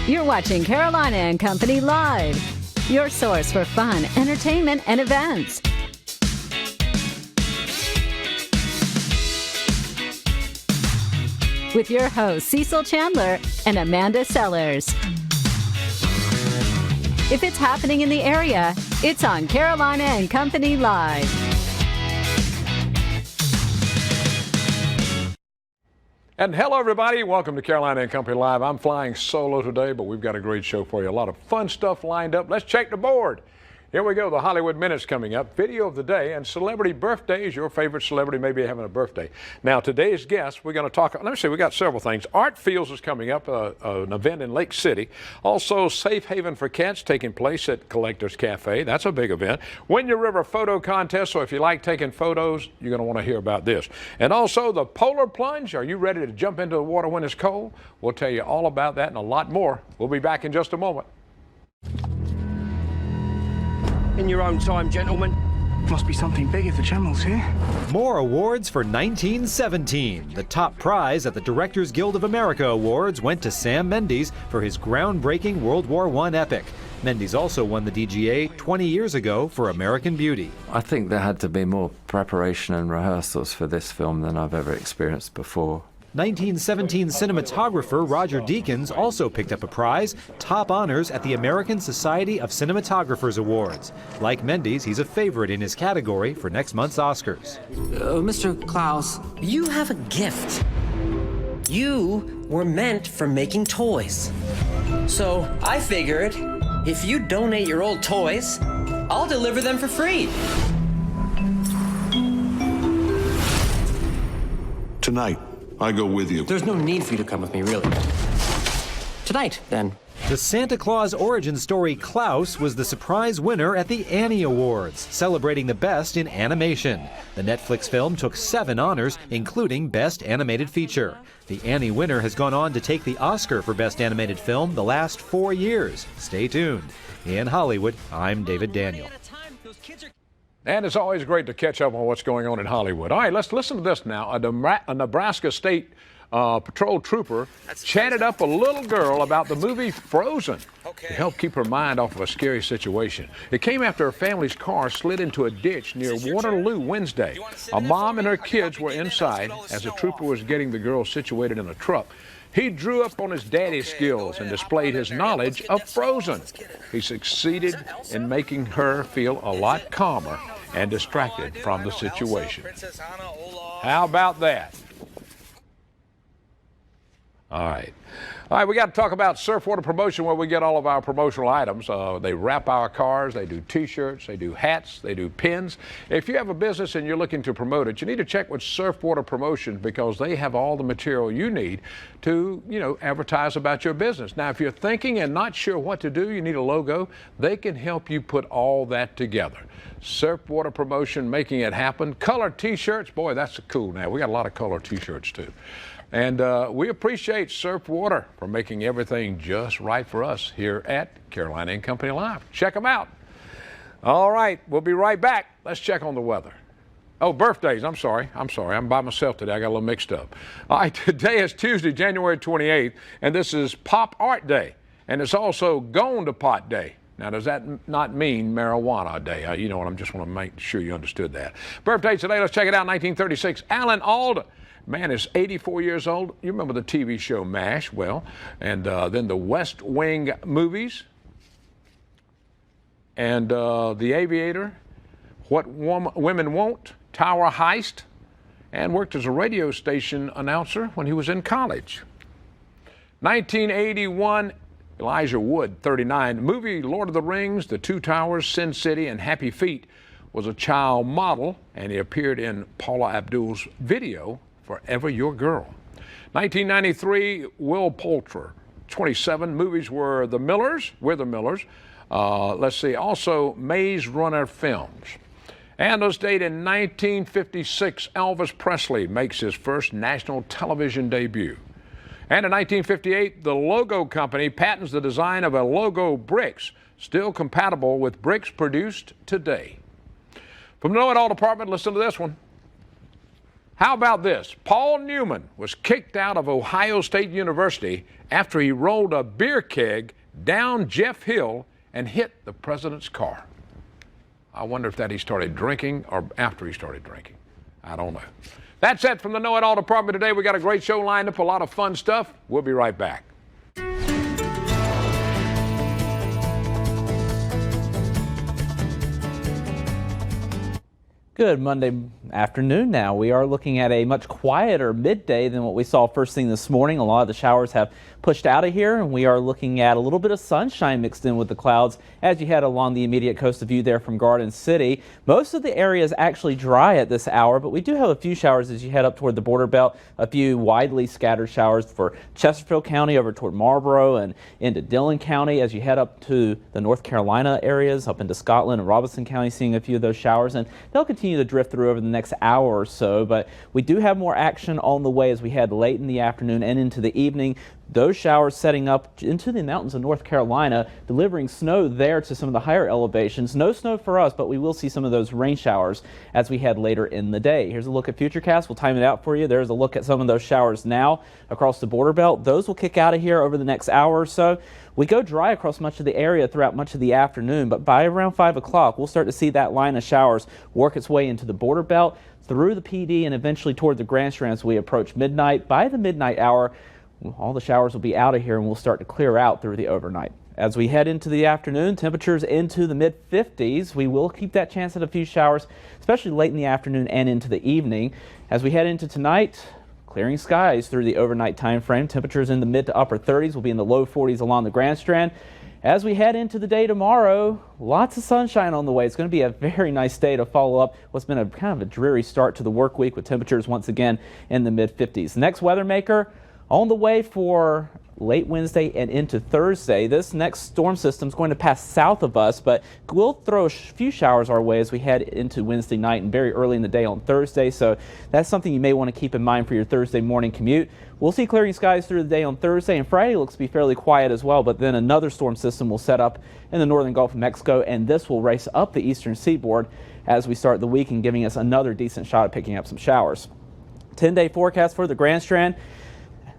You're watching Carolina and Company Live, your source for fun, entertainment, and events. With your hosts, Cecil Chandler and Amanda Sellers. If it's happening in the area, it's on Carolina and Company Live. And hello, everybody. Welcome to Carolina and Company Live. I'm flying solo today, but we've got a great show for you. A lot of fun stuff lined up. Let's check the board. Here we go. The Hollywood Minute's coming up. Video of the day and celebrity birthdays. Your favorite celebrity may be having a birthday. Now, today's guest, we're going to talk. Let me see. We got several things. Art Fields is coming up, an event in Lake City. Also, Safe Haven for Cats taking place at Collectors Cafe. That's a big event. Win Your River photo contest. So if you like taking photos, you're going to want to hear about this. And also the polar plunge. Are you ready to jump into the water when it's cold? We'll tell you all about that and a lot more. We'll be back in just a moment. In your own time, gentlemen. Must be something big if the Channel's here. More awards for 1917. The top prize at the Directors Guild of America Awards went to Sam Mendes for his groundbreaking World War I epic. Mendes also won the DGA 20 years ago for American Beauty. I think there had to be more preparation and rehearsals for this film than I've ever experienced before. 1917 cinematographer Roger Deakins also picked up a prize, top honors at the American Society of Cinematographers Awards. Like Mendes, he's a favorite in his category for next month's Oscars. Mr. Klaus, you have a gift. You were meant for making toys. So I figured if you donate your old toys, I'll deliver them for free. Tonight, I go with you. There's no need for you to come with me, really. Tonight, then. The Santa Claus origin story Klaus was the surprise winner at the Annie Awards, celebrating the best in animation. The Netflix film took 7 honors, including Best Animated Feature. The Annie winner has gone on to take the Oscar for Best Animated Film the last 4 years. Stay tuned. In Hollywood, I'm David Daniel. And it's always great to catch up on what's going on in Hollywood. All right, let's listen to this now. A Nebraska State Patrol trooper chatted up a little girl about the movie Frozen to help keep her mind off of a scary situation. It came after her family's car slid into a ditch near Waterloo Wednesday. A mom and her kids were inside as the trooper was getting the girl situated in a truck. He drew up on his daddy skills and displayed his knowledge of Frozen. He succeeded in making her feel a lot calmer and distracted from the situation. How about that? All right, we got to talk about Surfwater Promotion, where we get all of our promotional items. They wrap our cars, they do T-shirts, they do hats, they do pins. If you have a business and you're looking to promote it, you need to check with Surfwater Promotion because they have all the material you need to, advertise about your business. Now, if you're thinking and not sure what to do, you need a logo, they can help you put all that together. Surfwater Promotion, making it happen. Color T-shirts, boy, that's cool now. We got a lot of color T-shirts too. And we appreciate Surfwater for making everything just right for us here at Carolina and Company Live. Check them out. All right, we'll be right back. Let's check on the weather. Oh, birthdays. I'm sorry. I'm by myself today. I got a little mixed up. All right, today is Tuesday, January 28th, and this is Pop Art Day. And it's also Gone to Pot Day. Now, does that not mean marijuana day? I just want to make sure you understood that. Birthdays today, let's check it out. 1936, Alan Alda. Man is 84 years old. You remember the TV show MASH? Well, and then the West Wing movies, and The Aviator, What Women Won't, Tower Heist, and worked as a radio station announcer when he was in college. 1981, Elijah Wood, 39. Movie Lord of the Rings, The Two Towers, Sin City, and Happy Feet was a child model, and he appeared in Paula Abdul's video Forever Your Girl. 1993, Will Poulter, 27. Movies were The Millers, We're the Millers. Let's see, also Maze Runner Films. And this date in 1956, Elvis Presley makes his first national television debut. And in 1958, the Logo Company patents the design of a logo bricks, still compatible with bricks produced today. From the Know It All department, listen to this one. How about this? Paul Newman was kicked out of Ohio State University after he rolled a beer keg down Jeff Hill and hit the president's car. I wonder if that he started drinking or after he started drinking. I don't know. That's it from the Know It All department today. We got a great show lined up, a lot of fun stuff. We'll be right back. Good Monday afternoon now. We are looking at a much quieter midday than what we saw first thing this morning. A lot of the showers have pushed out of here, and we are looking at a little bit of sunshine mixed in with the clouds as you head along the immediate coast of view there from Garden City. Most of the area is actually dry at this hour, but we do have a few showers as you head up toward the border belt. A few widely scattered showers for Chesterfield County over toward Marlboro and into Dillon County as you head up to the North Carolina areas, up into Scotland and Robeson County, seeing a few of those showers, and they'll continue to drift through over the next hour or so, but we do have more action on the way as we head late in the afternoon and into the evening. Those showers setting up into the mountains of North Carolina, delivering snow there to some of the higher elevations. No snow for us, but we will see some of those rain showers as we head later in the day. Here's a look at Futurecast. We'll time it out for you. There's a look at some of those showers now across the border belt. Those will kick out of here over the next hour or so. We go dry across much of the area throughout much of the afternoon, but by around 5 o'clock, we'll start to see that line of showers work its way into the border belt, through the PD, and eventually toward the Grand Strand as we approach midnight. By the midnight hour, all the showers will be out of here and we'll start to clear out through the overnight. As we head into the afternoon, temperatures into the mid-50s. We will keep that chance at a few showers, especially late in the afternoon and into the evening. As we head into tonight, clearing skies through the overnight time frame. Temperatures in the mid to upper 30s will be in the low 40s along the Grand Strand. As we head into the day tomorrow, lots of sunshine on the way. It's going to be a very nice day to follow up what's been a kind of a dreary start to the work week with temperatures once again in the mid-50s. Next weather maker on the way for late Wednesday and into Thursday. This next storm system is going to pass south of us, but we'll throw a few showers our way as we head into Wednesday night and very early in the day on Thursday. So that's something you may want to keep in mind for your Thursday morning commute. We'll see clearing skies through the day on Thursday, and Friday looks to be fairly quiet as well, but then another storm system will set up in the northern Gulf of Mexico, and this will race up the eastern seaboard as we start the week and giving us another decent shot at picking up some showers. 10-day forecast for the Grand Strand.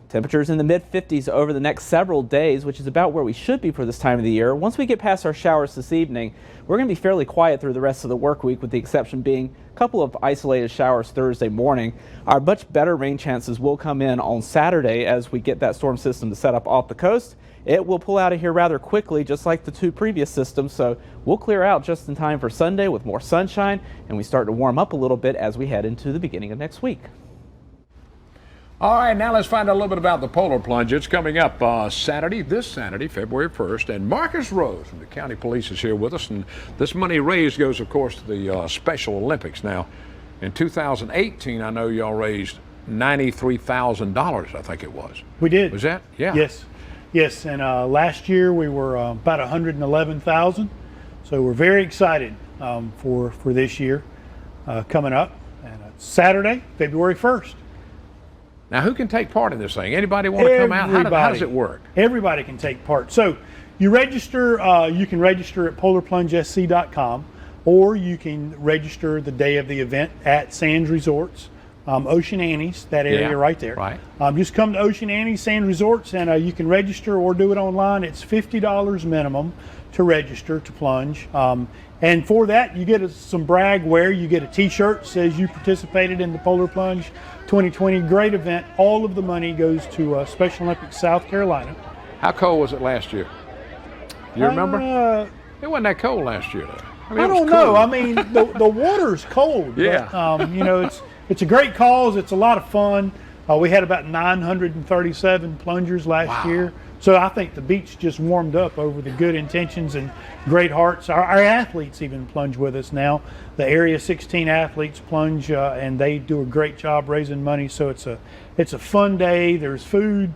Temperatures in the mid-50s over the next several days, which is about where we should be for this time of the year. Once we get past our showers this evening, we're going to be fairly quiet through the rest of the work week, with the exception being a couple of isolated showers Thursday morning. Our much better rain chances will come in on Saturday as we get that storm system to set up off the coast. It will pull out of here rather quickly, just like the two previous systems, so we'll clear out just in time for Sunday with more sunshine, and we start to warm up a little bit as we head into the beginning of next week. All right, now let's find out a little bit about the Polar Plunge. It's coming up this Saturday, February 1st, and Marcus Rose from the county police is here with us, and this money raised goes, of course, to the Special Olympics. Now, in 2018, I know y'all raised $93,000, I think it was. We did. Was that? Yeah. Yes, and last year we were about $111,000, so we're very excited for this year coming up, and it's Saturday, February 1st. Now, who can take part in this thing? Anybody want to come out? How does it work? Everybody can take part. So you register, you can register at polarplungesc.com, or you can register the day of the event at Sands Resorts, Ocean Annie's, that area right there. Right. Just come to Ocean Annie's, Sands Resorts, and you can register or do it online. It's $50 minimum to register to plunge. And for that, you get some brag wear. You get a T-shirt that says you participated in the Polar Plunge 2020. Great event. All of the money goes to Special Olympics South Carolina. How cold was it last year? Do you remember? It wasn't that cold last year, though. I don't know. I mean, the water's cold. Yeah. But, you know, it's a great cause. It's a lot of fun. We had about 937 plungers last year. So I think the beach just warmed up over the good intentions and great hearts. Our athletes even plunge with us now. The Area 16 athletes plunge, and they do a great job raising money. So it's a fun day. There's food,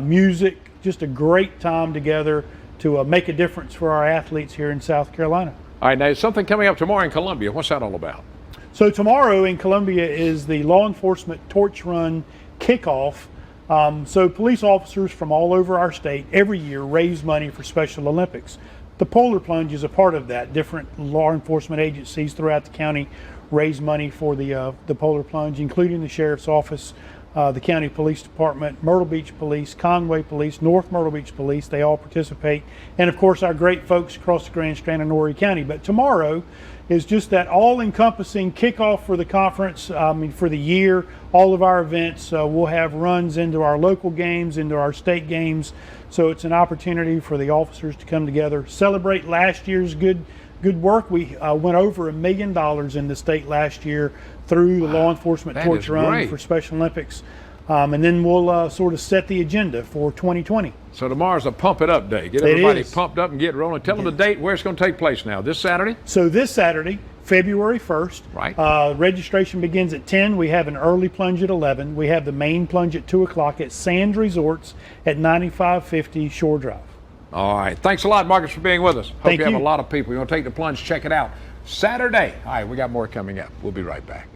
music, just a great time together to make a difference for our athletes here in South Carolina. All right, now there's something coming up tomorrow in Columbia. What's that all about? So tomorrow in Columbia is the Law Enforcement Torch Run kickoff. So police officers from all over our state every year raise money for Special Olympics. The Polar Plunge is a part of that. Different law enforcement agencies throughout the county raise money for the Polar Plunge, including the Sheriff's Office, the County Police Department, Myrtle Beach Police, Conway Police, North Myrtle Beach Police. They all participate. And of course, our great folks across the Grand Strand and Horry County. But tomorrow is just that all-encompassing kickoff for the conference, for the year. All of our events, we'll have runs into our local games, into our state games. So it's an opportunity for the officers to come together, celebrate last year's good work. We went over $1 million in the state last year through the law enforcement torch run for Special Olympics. And then we'll sort of set the agenda for 2020. So tomorrow's a pump it up day. Get everybody pumped up and get rolling. Tell them the date where it's going to take place now. This Saturday? So this Saturday, February 1st. Right. Registration begins at 10. We have an early plunge at 11. We have the main plunge at 2 o'clock at Sands Resorts at 9550 Shore Drive. All right. Thanks a lot, Marcus, for being with us. Hope Thank you have you. a lot of people. You want to take the plunge, check it out. Saturday. All right, we got more coming up. We'll be right back.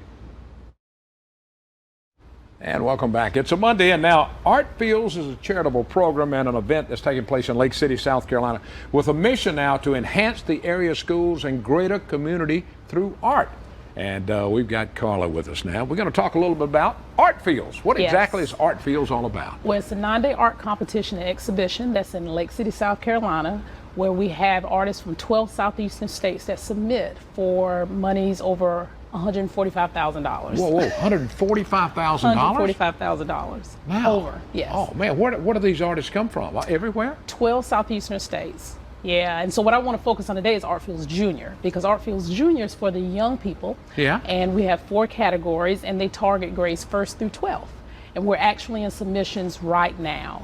And welcome back. It's a Monday, and now Art Fields is a charitable program and an event that's taking place in Lake City, South Carolina, with a mission now to enhance the area schools and greater community through art. And we've got Carla with us now. We're going to talk a little bit about Art Fields. What exactly is Art Fields all about? Well, it's a 9-day art competition and exhibition that's in Lake City, South Carolina, where we have artists from 12 southeastern states that submit for monies over $145,000. Whoa, $145,000? $145,000. Wow. Over, yes. Oh, man, where do these artists come from? Everywhere? 12 southeastern states. Yeah, and so what I want to focus on today is Art Fields Junior, because Art Fields Junior is for the young people. Yeah. And we have 4 categories, and they target grades 1st through 12th. And we're actually in submissions right now.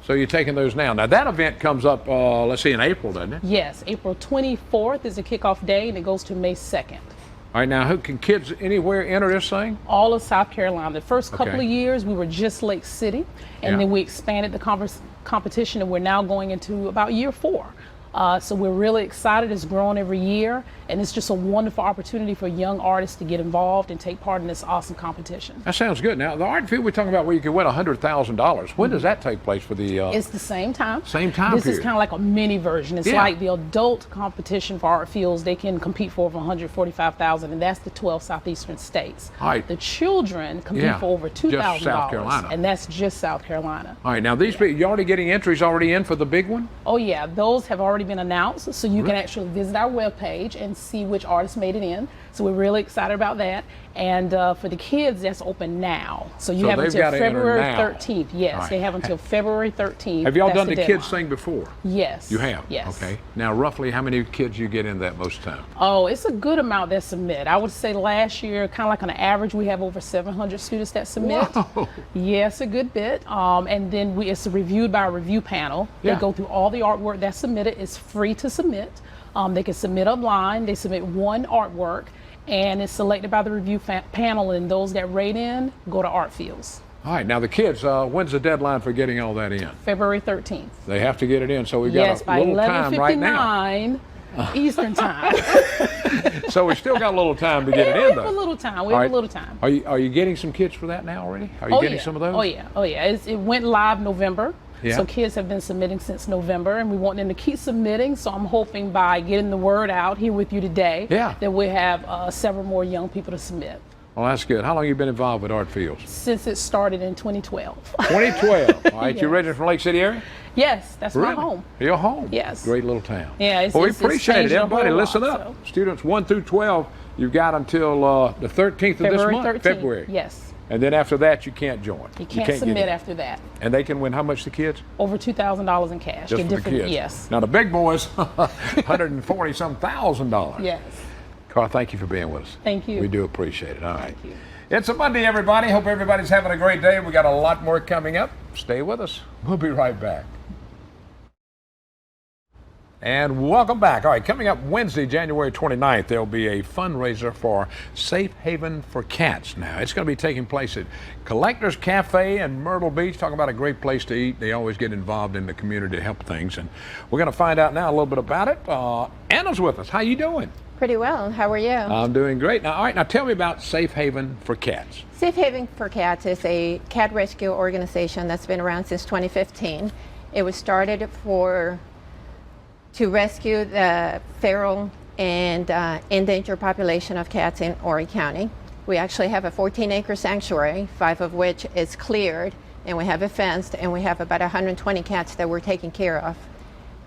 So you're taking those now. Now that event comes up, let's see, in April, doesn't it? Yes, April 24th is the kickoff day, and it goes to May 2nd. All right, now, can kids anywhere enter this thing? All of South Carolina. The first couple of years, we were just Lake City, and then we expanded the competition, and we're now going into about year 4. So we're really excited. It's growing every year, and it's just a wonderful opportunity for young artists to get involved and take part in this awesome competition. That sounds good. Now, the art field we're talking about where you can win $100,000. When does that take place for the... It's the same time. Same time This period. is kind of like a mini version. It's like the adult competition for Art Fields. They can compete for over $145,000, and that's the 12 southeastern states. All right. The children compete for over $2,000, South Carolina. and that's just South Carolina. All right, now these people, you're already getting entries already in for the big one? Oh yeah, those have already been announced, so you can actually visit our webpage and see which artists made it in. So we're really excited about that. And for the kids, that's open now. So you have until February 13th. Yes, they have until February 13th. Have y'all That's done the deadline. kids thing before? Yes. You have? Yes. Okay. Now, roughly how many kids you get in that most of the time? Oh, it's a good amount that submit. I would say last year, kind of like on average, we have over 700 students that submit. Whoa. Yes, a good bit. And then it's reviewed by a review panel. They go through all the artwork that's submitted. It's free to submit. They can submit online. They submit one artwork, and it's selected by the review panel, and those that rate in go to Art Fields. All right, now the kids, when's the deadline for getting all that in? February 13th. They have to get it in, so we've got a little time right now. Eastern time. So we still got a little time to get it in, though. We have a little time. We have a little time. Are you getting some kids for that now already? Are you getting some of those? Oh yeah. It went live November. Yeah. So kids have been submitting since November, and we want them to keep submitting. So I'm hoping by getting the word out here with you today that we have several more young people to submit. Well, that's good. How long have you been involved with Art Fields? Since it started in 2012. 2012. All right, you originally from Lake City area? Yes, that's my home. Your home? Yes. Great little town. Yeah, well, we appreciate it. Everybody, listen up. Students 1 through 12, you've got until the 13th of this month, 13th. February. Yes. And then after that, you can't join. You can't submit after that. And they can win how much, the kids? Over $2,000 in cash. Just for the kids? Yes. Now the big boys, $140-some thousand. Yes. Carl, thank you for being with us. Thank you. We do appreciate it. All right. Thank you. It's a Monday, everybody. Hope everybody's having a great day. We got a lot more coming up. Stay with us. We'll be right back. And welcome back. All right, coming up Wednesday, January 29th, there'll be a fundraiser for Safe Haven for Cats. Now, it's going to be taking place at Collectors Cafe in Myrtle Beach. Talking about a great place to eat. They always get involved in the community to help things. And we're going to find out now a little bit about it. Anna's with us. How you doing? Pretty well. How are you? I'm doing great. Now, all right, now tell me about Safe Haven for Cats. Safe Haven for Cats is a cat rescue organization that's been around since 2015. It was started to rescue the feral and endangered population of cats in Horry County. We actually have a 14-acre sanctuary, 5 of which is cleared, and we have it fenced, and we have about 120 cats that we're taking care of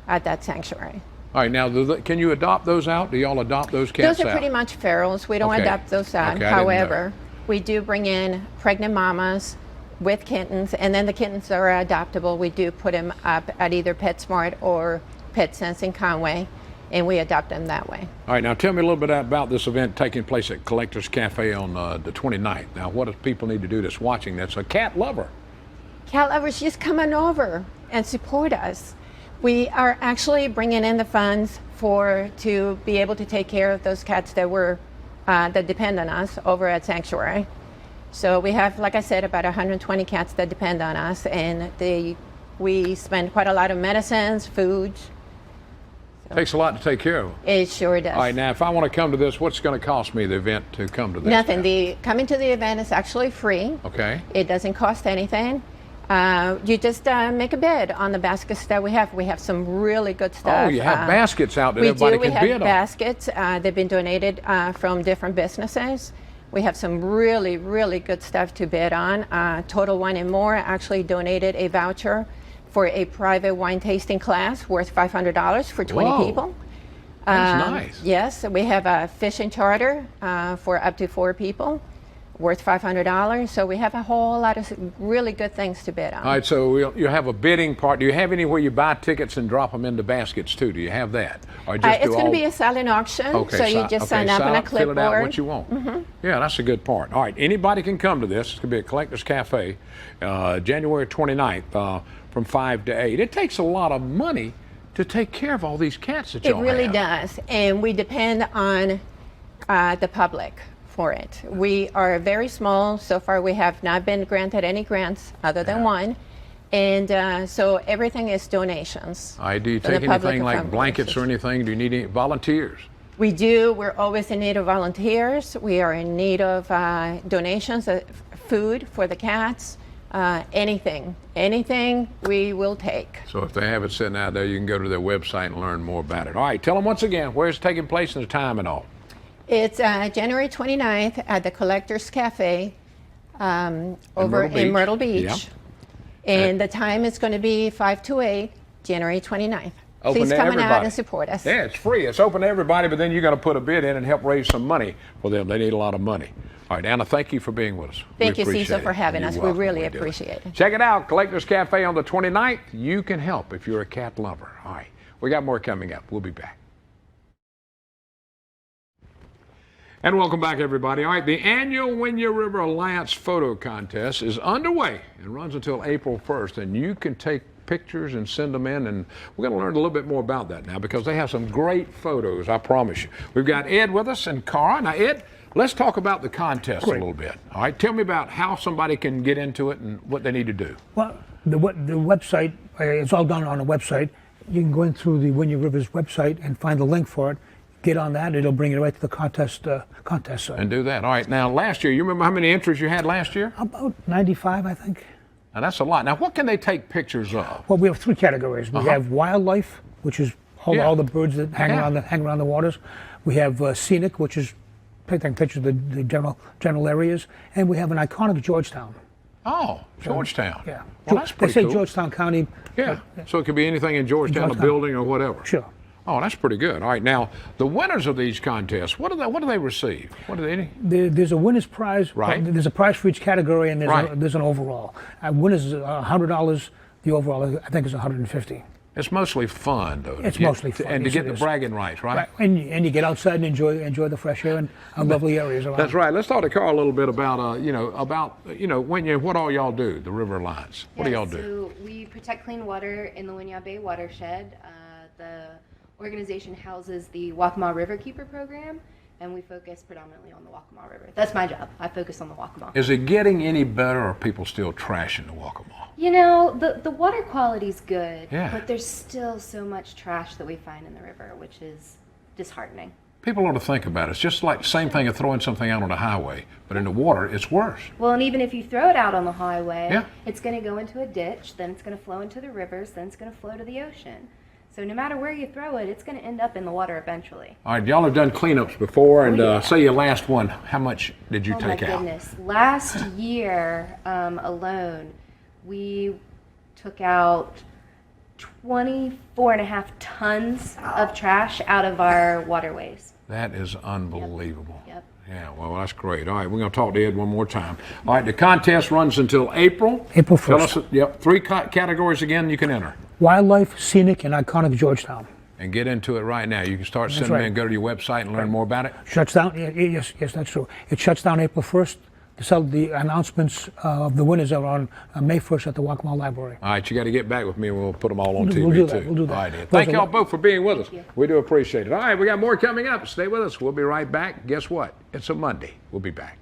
at that sanctuary. All right, now, can you adopt those out? Do y'all adopt those cats Those are out? pretty much ferals. We don't Okay. adopt those out. Okay, I didn't know. However, we do bring in pregnant mamas with kittens, and then the kittens are adoptable. We do put them up at either PetSmart or PetSense in Conway, and we adopt them that way. All right, now tell me a little bit about this event taking place at Collectors Cafe on the 29th. Now, what do people need to do that's watching that's a cat lover? Cat lovers, just come on over and support us. We are actually bringing in the funds to be able to take care of those cats that depend on us over at Sanctuary. So we have, like I said, about 120 cats that depend on us, and we spend quite a lot of medicines, foods. Takes a lot to take care of them. It sure does. All right, now if I want to come to this, what's going to cost me the event to come to this? Nothing. Coming to the event is actually free. Okay. It doesn't cost anything. You just make a bid on the baskets that we have. We have some really good stuff. Oh, you have baskets out that everybody can bid on. We have baskets. They've been donated from different businesses. We have some really, really good stuff to bid on. Total Wine and More actually donated a voucher for a private wine tasting class worth $500 for 20 Whoa. people. That's nice. Yes, we have a fishing charter for up to 4 people, worth $500. So we have a whole lot of really good things to bid on. All right, so you have a bidding part. Do you have anywhere you buy tickets and drop them into baskets too? Do you have that? Or just It's going to be a silent auction, okay, so you just sign up on a clipboard. Fill it out what you want. Yeah, that's a good part. All right, anybody can come to this. It's going to be at Collectors Cafe, January 29th from 5 to 8. It takes a lot of money to take care of all these cats that y'all have. It really does, and we depend on the public for it. We are very small. So far, we have not been granted any grants other than one. And so everything is donations. All right, do you take anything like blankets or anything? Do you need any volunteers? We do. We're always in need of volunteers. We are in need of donations, food for the cats, anything we will take. So if they have it sitting out there, you can go to their website and learn more about it. All right, tell them once again where it's taking place and the time and all. It's January 29th at the Collectors Cafe over in Myrtle Beach. Yeah. And the time is going to be 5 to 8, January 29th. Open Please to come everybody. out and support us. Yeah, it's free. It's open to everybody, but then you're going to put a bid in and help raise some money for them. They need a lot of money. All right, Anna, thank you for being with us. Thank you, Cecil, for having us. We really appreciate it. Check it out, Collectors Cafe on the 29th. You can help if you're a cat lover. All right, we got more coming up. We'll be back. And welcome back, everybody. All right, the annual Winyah River Alliance photo contest is underway and runs until April 1st, and you can take pictures and send them in, and we're going to learn a little bit more about that now because they have some great photos, I promise you. We've got Ed with us and Cara. Now, Ed, let's talk about the contest a little bit. All right, tell me about how somebody can get into it and what they need to do. Well, the website, it's all done on a website. You can go in through the Winyah River's website and find the link for it. Get on that, it'll bring you right to the contest site. And do that. All right, now last year, you remember how many entries you had last year? About 95, I think. Now that's a lot. Now what can they take pictures of? Well, we have 3 categories. We have wildlife, which is all the birds that hang around the waters. We have scenic, which is taking pictures of the general areas, and we have an iconic Georgetown. Oh, Georgetown. Yeah. Well, that's pretty cool. cool. Georgetown County. Yeah. So it could be anything in Georgetown, a building or whatever. Sure. Oh, that's pretty good. All right, now the winners of these contests, what do they receive? What do they? There's a winner's prize. Right. There's a prize for each category, and there's an overall. Winners is $100. The overall, I think, is $150. It's mostly fun, though. It's mostly fun. And to get the bragging rights, right? And you get outside and enjoy the fresh air and lovely areas around. That's right. Let's talk to Carl a little bit about Winyah, what all y'all do, the River Alliance. What do y'all do? So we protect clean water in the Winyah Bay watershed. The organization houses the Waccamaw Riverkeeper program, and we focus predominantly on the Waccamaw River. That's my job. I focus on the Waccamaw. Is it getting any better, or are people still trashing the Waccamaw? You know, the water quality's good, Yeah. but there's still so much trash that we find in the river, which is disheartening. People ought to think about it. It's just like the same thing of throwing something out on the highway, but in the water, it's worse. Well, and even if you throw it out on the highway, Yeah. it's going to go into a ditch, then it's going to flow into the rivers, then it's going to flow to the ocean. So no matter where you throw it, it's going to end up in the water eventually. All right, y'all have done cleanups before, and say your last one, how much did you take out? Oh my goodness. Last year alone, we took out 24.5 tons of trash out of our waterways. That is unbelievable. Yep. Yeah, well, that's great. All right, we're going to talk to Ed one more time. All right, the contest runs until April. April 1st. Tell us, yep, 3 categories again you can enter. Wildlife, scenic, and iconic Georgetown. And get into it right now. You can start That's sending right. me and go to your website and learn more about it. Shuts down, yes, that's true. It shuts down April 1st. The announcements of the winners are on May 1st at the Waccamaw Library. All right, you got to get back with me and we'll put them all on TV We'll do that, too. we'll do that. All right, Ed. Thank y'all both for being with us. We do appreciate it. All right, we got more coming up. Stay with us. We'll be right back. Guess what? It's a Monday. We'll be back.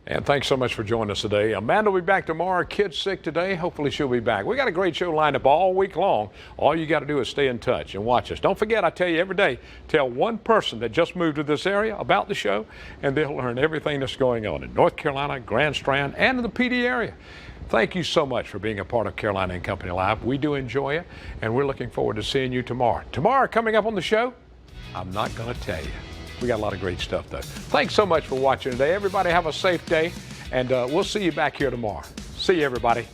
And thanks so much for joining us today. Amanda will be back tomorrow. Kid's sick today. Hopefully she'll be back. We got a great show lined up all week long. All you got to do is stay in touch and watch us. Don't forget, I tell you every day, tell one person that just moved to this area about the show, and they'll learn everything that's going on in North Carolina, Grand Strand, and in the PD area. Thank you so much for being a part of Carolina and Company Live. We do enjoy it, and we're looking forward to seeing you tomorrow. Tomorrow, coming up on the show, I'm not going to tell you. We got a lot of great stuff, though. Thanks so much for watching today. Everybody have a safe day, and we'll see you back here tomorrow. See you, everybody.